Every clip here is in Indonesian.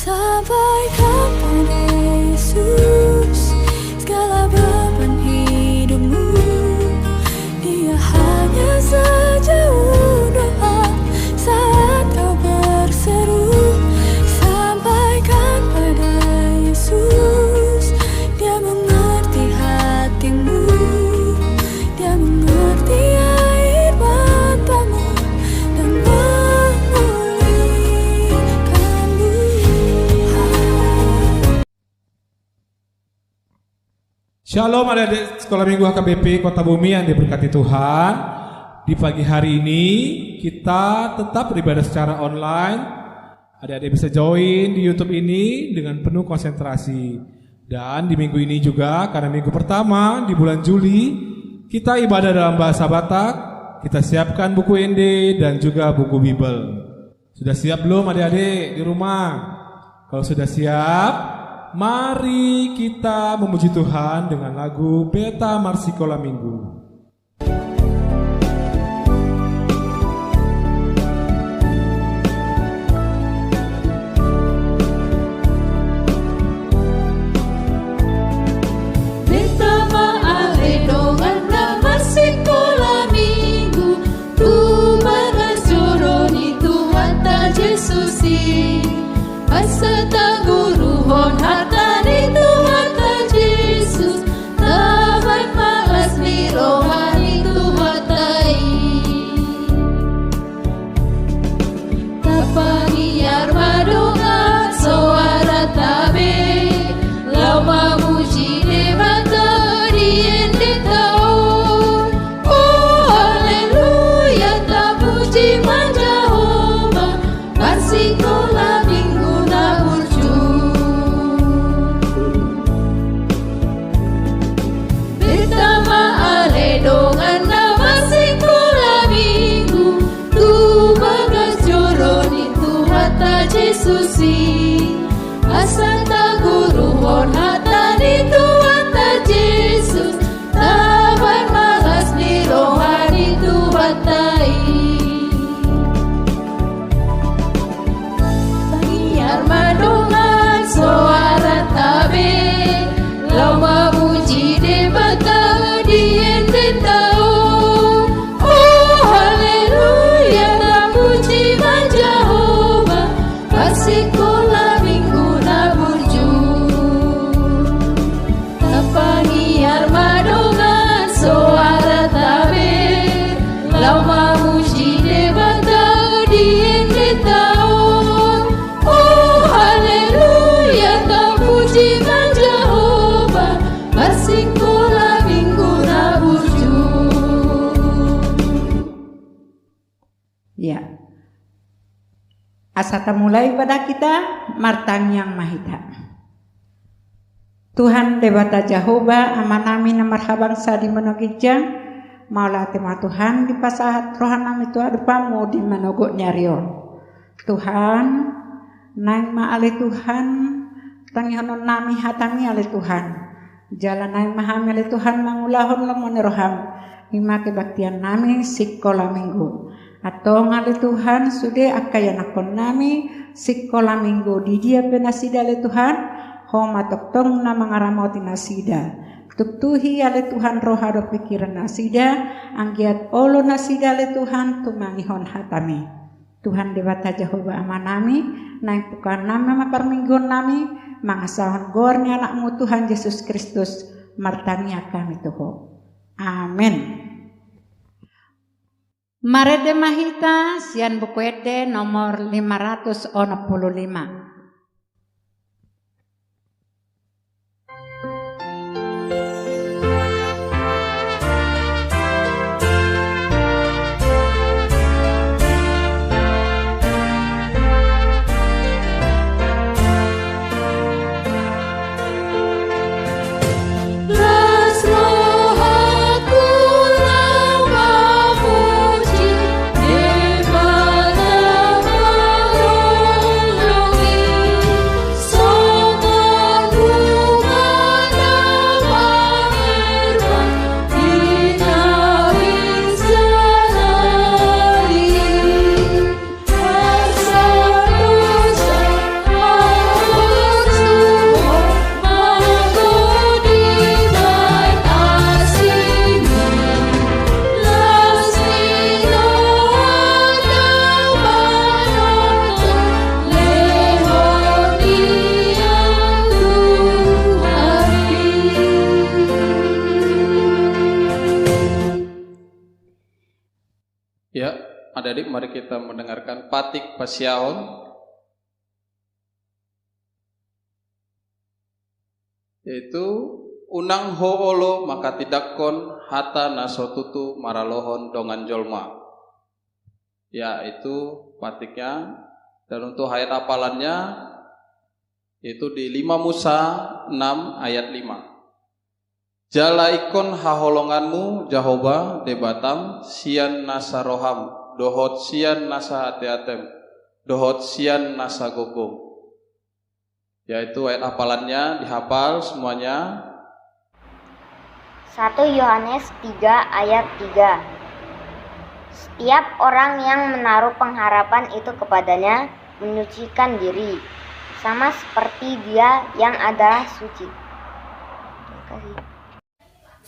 Sampaikan pada Yesus segala beban hidupmu. Dia hanya sejauh doa saat kau berseru. Sampaikan pada Yesus, Dia mengerti hatimu. Dia mengerti air matamu dan memulihkanmu. Shalom adik-adik sekolah minggu HKBP Kota Bumi yang diberkati Tuhan. Di pagi hari ini kita tetap beribadah secara online. Adik-adik bisa join di YouTube ini dengan penuh konsentrasi. Dan di minggu ini juga, karena minggu pertama di bulan Juli, kita ibadah dalam bahasa Batak. Kita siapkan buku ND dan juga buku Bible. Sudah siap belum adik-adik di rumah? Kalau sudah siap, mari kita memuji Tuhan dengan lagu Beta Marsikola Minggu. Asata guru hon hatani Tuhan Yesus, tahan malas ni rohani Tuhan tai. Tapani armadonga suara tabe, lama muji debata diende taon. Oh haleluya, tapuji Jehova, Marsikola Yesusi, asanta guru hon hatani Tuhan Yesus, tahan malas ni rohani Tuhan tai. Pangiar madongan suara tabe, lama muji debata diende taon. Oh haleluya, tapuji Jehova, Marsikola minggu na burju. Tapani armadongan suara tabe, lama muji debata diende taon. Oh haleluya, tapuji Jehova, Marsikola minggu na burju. Ya. Asata mulai pada kita martang yang mahita. Tuhan debata Jehovah amanami na marhabangsa di manogijang maula tema Tuhan di pasahat rohan nami Tuhan depamu di manogot nyarion. Tuhan nang maale Tuhan tangihanon nami hatami ale Tuhan. Jalan nang mahami ale Tuhan mangulahon lamon roham ima kebaktian nami sikola minggu. Atau ngale Tuhan sudah akayan akon nami sikola minggu di dia penasida le Tuhan homa toktong na mangaramoti nasida tuktuhi ale Tuhan rohado pikiran nasida anggiat olo nasida le Tuhan tumangihon hatami Tuhan debata Jehovah amanami naik bukan nama maparminggon nami mangasahon gornya anakmu Tuhan Yesus Kristus martania kami Tuhan. Amin. Marede mahita sian bukuede nomor 565. Rohaku lama muji, adik-adik mari kita mendengarkan Patik Pasiaon, yaitu unang hoolo maka tidakon hata nasotutu maralohon dongan jolma. Ya, itu patiknya. Dan untuk ayat hafalannya itu di 5 Musa 6 ayat 5. Jala ikon haholonganmu Jahoba debatam sian nasa roham dohot sian nasa hati-hatem dohot sian nasa gogong. Yaitu ayat hafalannya dihafal semuanya. 1 Yohanes 3 ayat 3. Setiap orang yang menaruh pengharapan itu kepadanya menyucikan diri, sama seperti Dia yang adalah suci. Terima kasih.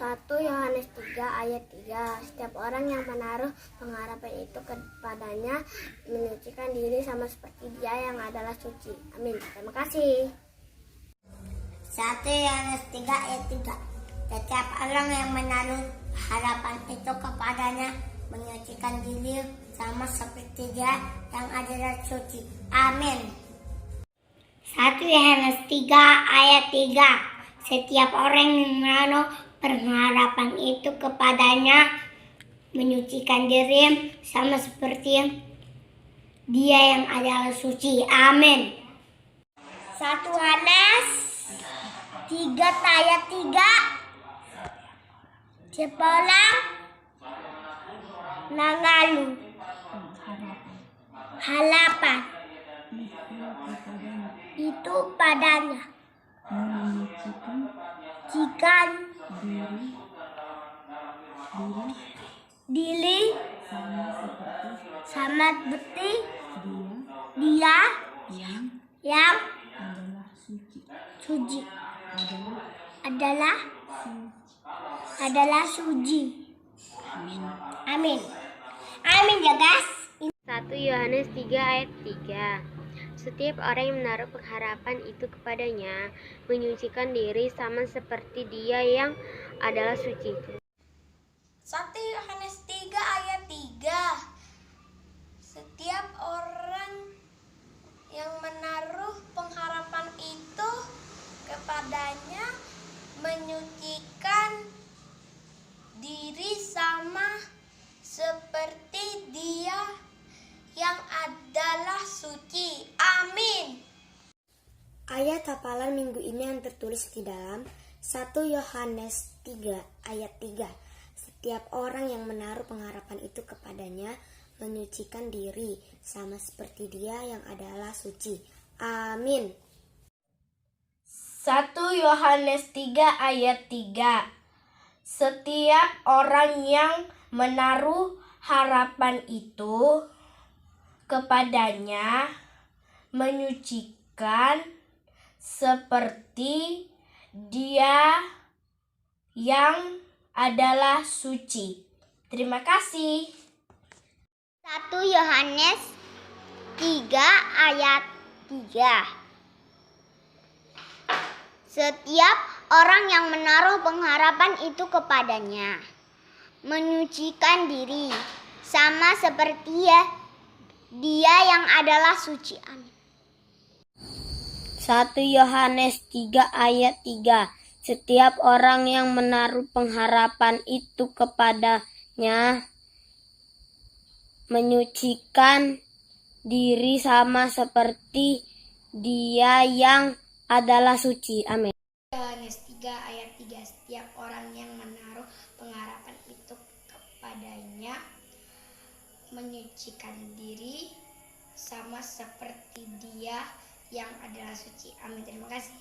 1 Yohanes 3 ayat 3. Setiap orang yang menaruh pengharapan itu kepadanya menyucikan diri sama seperti Dia yang adalah suci. Amin. Terima kasih. 1 Yohanes 3 ayat 3. Setiap orang yang menaruh harapan itu kepadanya menyucikan diri sama seperti Dia yang adalah suci. Amin. 1 Yohanes 3 ayat 3. Setiap orang yang menaruh pengharapan itu kepadanya menyucikan diri sama seperti Dia yang adalah suci. Amin. 1 Yohanes 3 ayat 3. Siapa orang mengalu harapan itu padanya menyucikan diri sama seperti Dia yang suci adalah suci. Amin. Amin ya guys. 1 Yohanes 3 ayat 3. Setiap orang yang menaruh pengharapan itu kepadanya menyucikan diri sama seperti Dia yang adalah suci. 1 Yohanes 3 ayat 3. Setiap orang yang menaruh pengharapan itu kepadanya menyucikan diri sama seperti Dia yang adalah suci. Amin. Ayat hafalan minggu ini yang tertulis di dalam 1 Yohanes 3 ayat 3. Setiap orang yang menaruh pengharapan itu kepadanya menyucikan diri sama seperti Dia yang adalah suci. Amin. 1 Yohanes 3 ayat 3. Setiap orang yang menaruh harapan itu kepadanya menyucikan seperti Dia yang adalah suci. Terima kasih. 1 Yohanes 3 ayat 3. Setiap orang yang menaruh pengharapan itu kepadanya menyucikan diri sama seperti Dia yang adalah suci. Amin. 1 Yohanes 3 ayat 3. Setiap orang yang menaruh pengharapan itu kepadanya menyucikan diri sama seperti Dia yang adalah suci. Amin. Yohanes 3 ayat 3. Setiap orang yang menaruh pengharapan itu kepadanya menyucikan diri sama seperti Dia yang adalah suci. Amin. Terima kasih.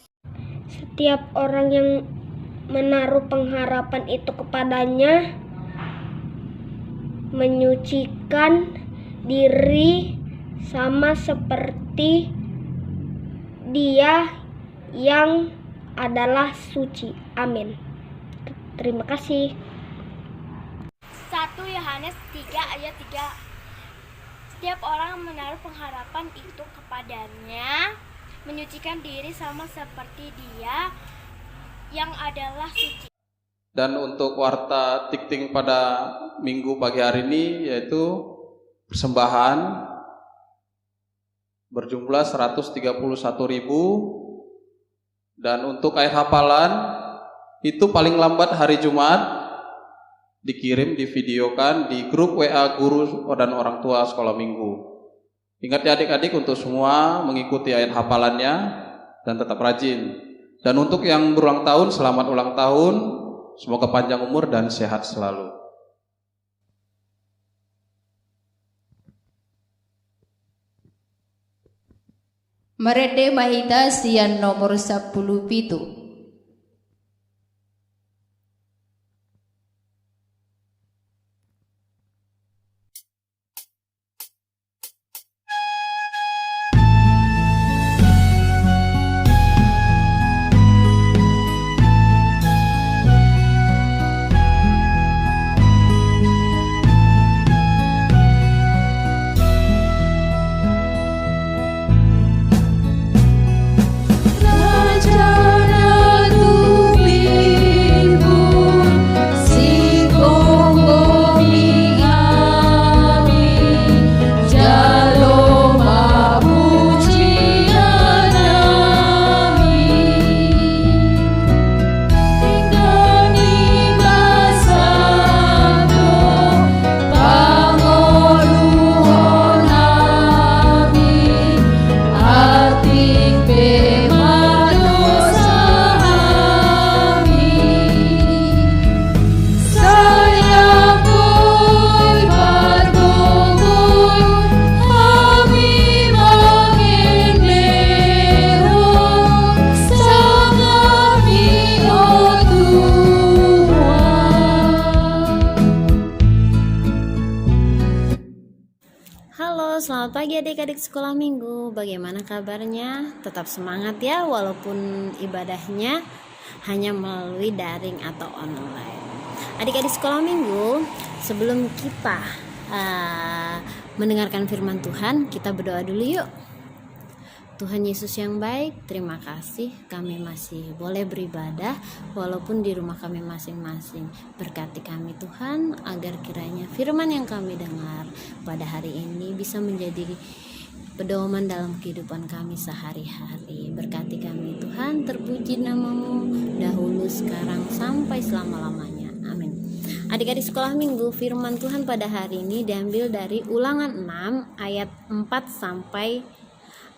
Setiap orang yang menaruh pengharapan itu kepadanya menyucikan diri sama seperti Dia yang adalah suci. Amin. Terima kasih. 1 Yohanes 3 ayat 3. Setiap orang yang menaruh pengharapan itu kepadanya menyucikan diri sama seperti Dia yang adalah suci. Dan untuk warta tikting pada minggu pagi hari ini yaitu persembahan berjumlah 131.000. Dan untuk ayat hafalan itu paling lambat hari Jumat dikirim, divideokan di grup WA guru dan orang tua sekolah minggu. Ingat ya adik-adik, untuk semua mengikuti ayat hafalannya dan tetap rajin. Dan untuk yang berulang tahun, selamat ulang tahun, semoga panjang umur dan sehat selalu. Merede Mahita sian nomor 10 pitu. Selamat pagi adik-adik sekolah minggu. Bagaimana kabarnya? Tetap semangat ya, walaupun ibadahnya hanya melalui daring atau online. Adik-adik sekolah minggu, sebelum kita mendengarkan firman Tuhan, kita berdoa dulu yuk. Tuhan Yesus yang baik, terima kasih kami masih boleh beribadah walaupun di rumah kami masing-masing. Berkati kami Tuhan, agar kiranya firman yang kami dengar pada hari ini bisa menjadi pedoman dalam kehidupan kami sehari-hari. Berkati kami Tuhan, terpuji nama-Mu dahulu, sekarang, sampai selama-lamanya. Amin. Adik-adik sekolah minggu, firman Tuhan pada hari ini diambil dari Ulangan 6 ayat 4 sampai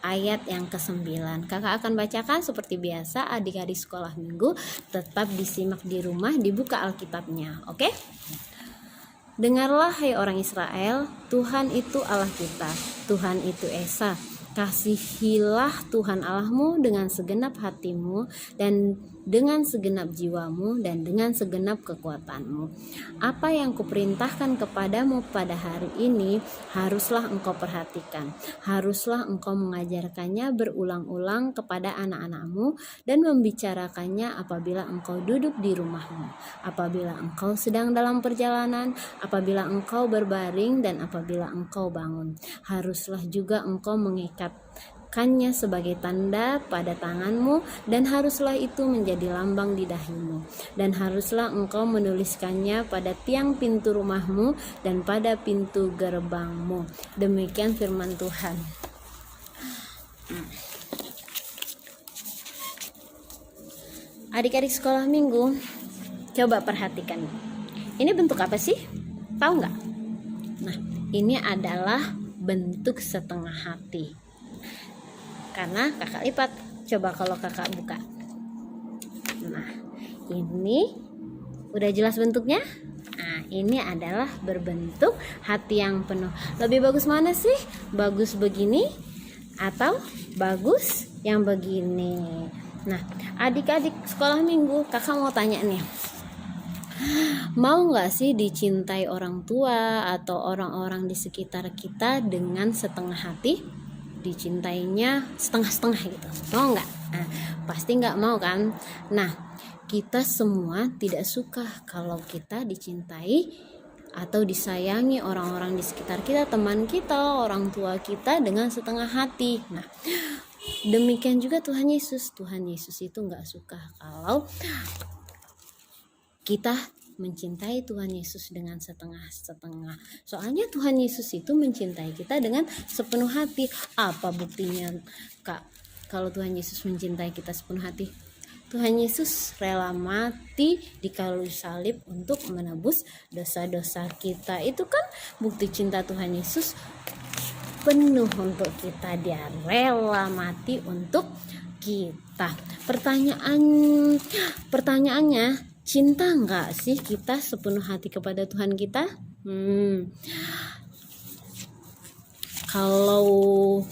ayat yang ke-9. Kakak akan bacakan seperti biasa. Adik-adik sekolah minggu tetap disimak di rumah, dibuka Alkitabnya, oke? Dengarlah hai orang Israel, Tuhan itu Allah kita, Tuhan itu Esa. Kasihilah Tuhan Allahmu dengan segenap hatimu dan dengan segenap jiwamu dan dengan segenap kekuatanmu. Apa yang kuperintahkan kepadamu pada hari ini haruslah engkau perhatikan, haruslah engkau mengajarkannya berulang-ulang kepada anak-anakmu dan membicarakannya apabila engkau duduk di rumahmu, apabila engkau sedang dalam perjalanan, apabila engkau berbaring dan apabila engkau bangun. Haruslah juga engkau mengikatkannya sebagai tanda pada tanganmu, dan haruslah itu menjadi lambang di dahimu, dan haruslah engkau menuliskannya pada tiang pintu rumahmu dan pada pintu gerbangmu. Demikian firman Tuhan. Adik-adik sekolah minggu, coba perhatikan. Ini bentuk apa sih? Tahu nggak? Nah, ini adalah bentuk setengah hati. Karena kakak lipat. Coba kalau kakak buka. Nah, ini udah jelas bentuknya. Nah, ini adalah berbentuk hati yang penuh. Lebih bagus mana sih? Bagus begini atau bagus yang begini? Nah, adik-adik sekolah minggu, kakak mau tanya nih. Mau gak sih dicintai orang tua atau orang-orang di sekitar kita dengan setengah hati? Dicintainya setengah-setengah gitu, mau gak? Nah, pasti gak mau kan? Nah, kita semua tidak suka kalau kita dicintai atau disayangi orang-orang di sekitar kita, teman kita, orang tua kita dengan setengah hati. Nah, demikian juga Tuhan Yesus. Tuhan Yesus itu gak suka kalau kita mencintai Tuhan Yesus dengan setengah-setengah. Soalnya Tuhan Yesus itu mencintai kita dengan sepenuh hati. Apa buktinya, Kak? Kalau Tuhan Yesus mencintai kita sepenuh hati, Tuhan Yesus rela mati di kayu salib untuk menebus dosa-dosa kita. Itu kan bukti cinta Tuhan Yesus penuh untuk kita. Dia rela mati untuk kita. Pertanyaannya, cinta enggak sih kita sepenuh hati kepada Tuhan kita? Kalau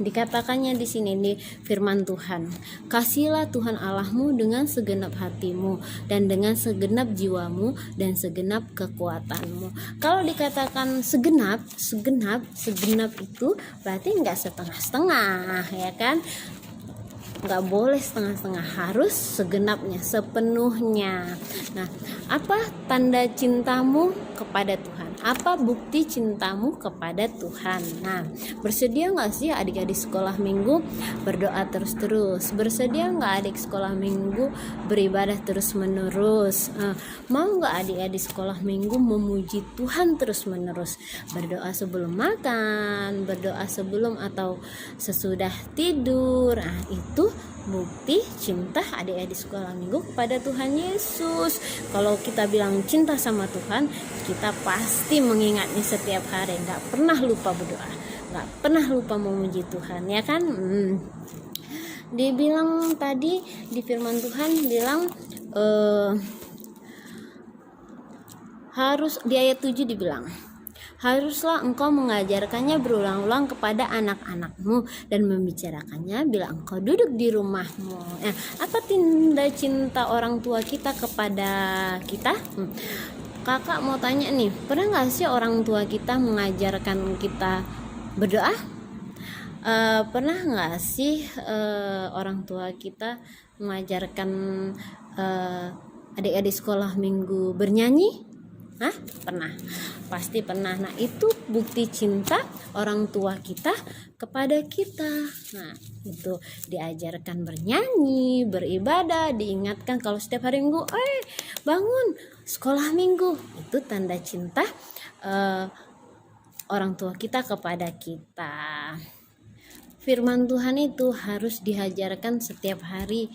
dikatakannya di sini di firman Tuhan, kasihlah Tuhan Allahmu dengan segenap hatimu dan dengan segenap jiwamu dan segenap kekuatanmu. Kalau dikatakan segenap itu berarti enggak setengah-setengah, ya kan? Nggak boleh setengah-setengah, harus segenapnya, sepenuhnya. Nah, apa tanda cintamu kepada Tuhan? Apa bukti cintamu kepada Tuhan? Nah, bersedia nggak sih adik-adik sekolah minggu berdoa terus-terus? Bersedia nggak adik sekolah minggu beribadah terus-menerus? Mau nggak adik-adik sekolah minggu memuji Tuhan terus-menerus? Berdoa sebelum makan, berdoa sebelum atau sesudah tidur. Nah, itu bukti cinta adik-adik sekolah minggu kepada Tuhan Yesus. Kalau kita bilang cinta sama Tuhan, kita pasti mengingatnya setiap hari, nggak pernah lupa berdoa, nggak pernah lupa memuji Tuhan, ya kan? Dibilang tadi di firman Tuhan bilang harus, di ayat 7 dibilang, haruslah engkau mengajarkannya berulang-ulang kepada anak-anakmu dan membicarakannya bila engkau duduk di rumahmu. Nah, apa tanda cinta orang tua kita kepada kita? Kakak mau tanya nih, pernah gak sih orang tua kita mengajarkan kita berdoa? Pernah gak sih orang tua kita mengajarkan adik-adik sekolah minggu bernyanyi? Hah? Pernah, pasti pernah. Nah, itu bukti cinta orang tua kita kepada kita. Nah, itu diajarkan bernyanyi, beribadah, diingatkan kalau setiap hari minggu, bangun sekolah minggu. Itu tanda cinta orang tua kita kepada kita. Firman Tuhan itu harus diajarkan setiap hari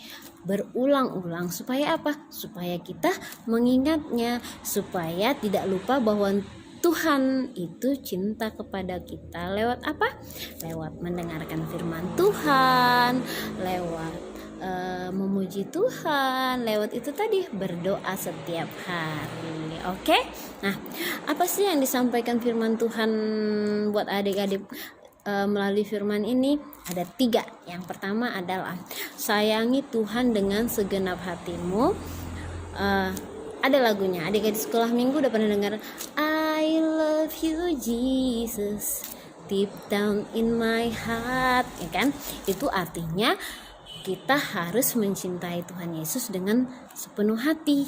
berulang-ulang. Supaya apa? Supaya kita mengingatnya, supaya tidak lupa bahwa Tuhan itu cinta kepada kita. Lewat apa? Lewat mendengarkan firman Tuhan, lewat memuji Tuhan, lewat itu tadi berdoa setiap hari. Oke? Nah, apa sih yang disampaikan firman Tuhan buat adik-adik? Melalui firman ini ada 3. Yang pertama adalah sayangi Tuhan dengan segenap hatimu. Ada lagunya, adik-adik sekolah minggu udah pernah dengar I love you Jesus deep down in my heart, ya kan? Itu artinya kita harus mencintai Tuhan Yesus dengan sepenuh hati.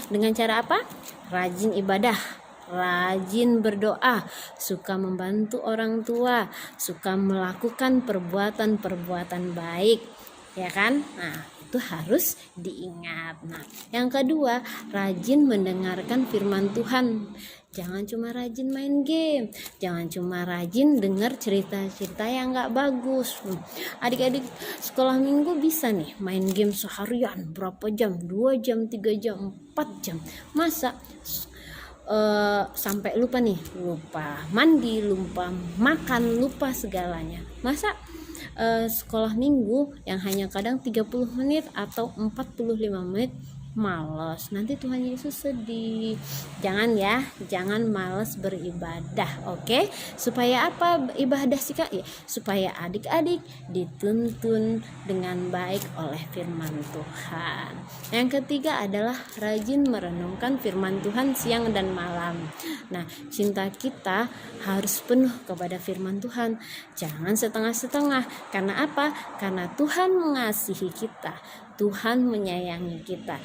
Dengan cara apa? Rajin ibadah, rajin berdoa, suka membantu orang tua, suka melakukan perbuatan-perbuatan baik, ya kan? Nah, itu harus diingat. Nah, yang kedua, rajin mendengarkan firman Tuhan. Jangan cuma rajin main game, jangan cuma rajin dengar cerita-cerita yang gak bagus. Adik-adik sekolah minggu bisa nih main game seharian berapa jam, 2 jam, 3 jam, 4 jam. Masa sampai lupa mandi, lupa makan, lupa segalanya. Masa sekolah minggu yang hanya kadang 30 menit atau 45 menit malas, nanti Tuhan Yesus sedih. Jangan ya, jangan malas beribadah, oke? Supaya apa ibadah sih Kak? Ya, supaya adik-adik dituntun dengan baik oleh firman Tuhan. Yang ketiga adalah rajin merenungkan firman Tuhan siang dan malam. Nah, cinta kita harus penuh kepada firman Tuhan. Jangan setengah-setengah. Karena apa? Karena Tuhan mengasihi kita. Tuhan menyayangi kita.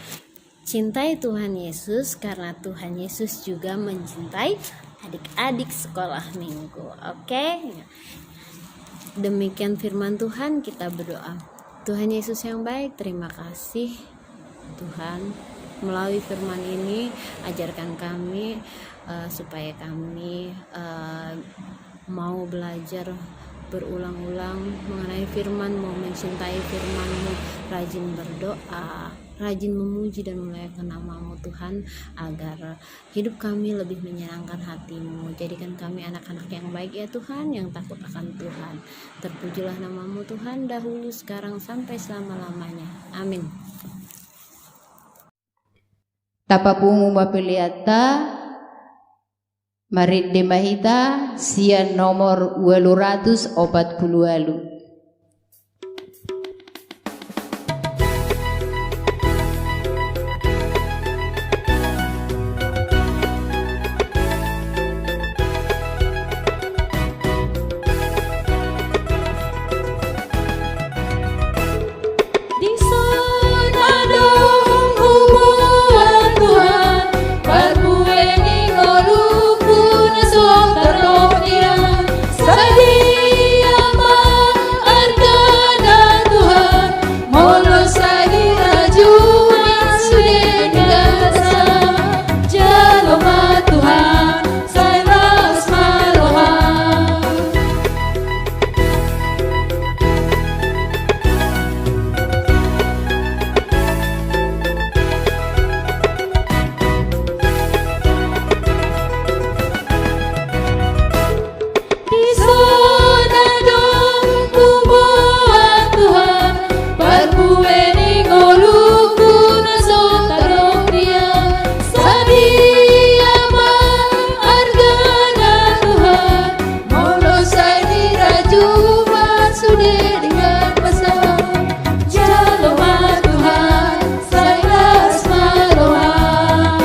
Cintai Tuhan Yesus karena Tuhan Yesus juga mencintai adik-adik sekolah minggu. Oke? Demikian firman Tuhan, kita berdoa. Tuhan Yesus yang baik, terima kasih Tuhan melalui firman ini ajarkan kami supaya kami mau belajar berulang-ulang mengenai firman, mau mencintai firman-Mu, rajin berdoa, rajin memuji dan memuliakan nama-Mu Tuhan, agar hidup kami lebih menyenangkan hati-Mu. Jadikan kami anak-anak yang baik ya Tuhan, yang takut akan Tuhan. Terpujilah nama-Mu Tuhan, dahulu, sekarang, sampai selama-lamanya. Amin. Tapapungu mapiliata Maridde Mahita sian nomor 840. Di sana dong hubungan Tuhan, berbueni ngoluku nasok tarokian, sadia maarkana Tuhan, molos lagi raju masudin gasa, jaloma Tuhan, sairas marohan. Di sana dong hubungan Tuhan, berbueni ngoluku nasok tarokian, sadia maarkana Tuhan, molos lagi raju masudin dengan masa, jaloma Tuhan, sairas marohan.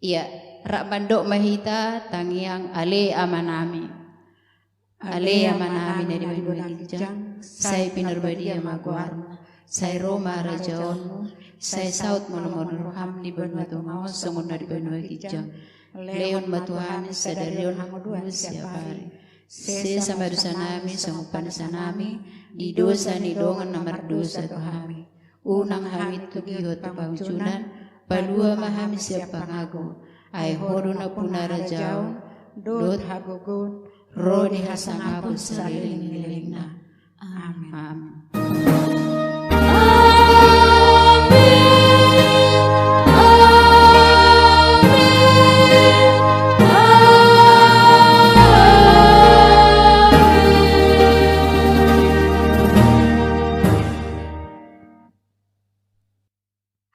Iya, rak mandok mahita tangiang ale amanami. Ale amanami dari bagi kijang, saya pinerbadi amaguarmu, saya Roma rajaonmu, saya saut mono-mono roham di batu mau songon dari benua kijang. Leon matuhan sadarion dua siapa hari. Se sama dosa nami sangupan dosa nami, di dosa ni dongan nomor dosa tuhami. Unang hamit tu gihot pangcunan, palua mahami siapa ngagu. Ai hodo na punara jaun, dot hagogon, rodi hasang apun saliling-liling na. Amin. Amin.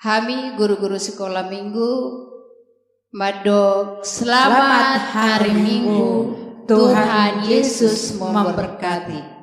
Kami guru-guru sekolah minggu Madok selamat hari Minggu, Tuhan Yesus memberkati.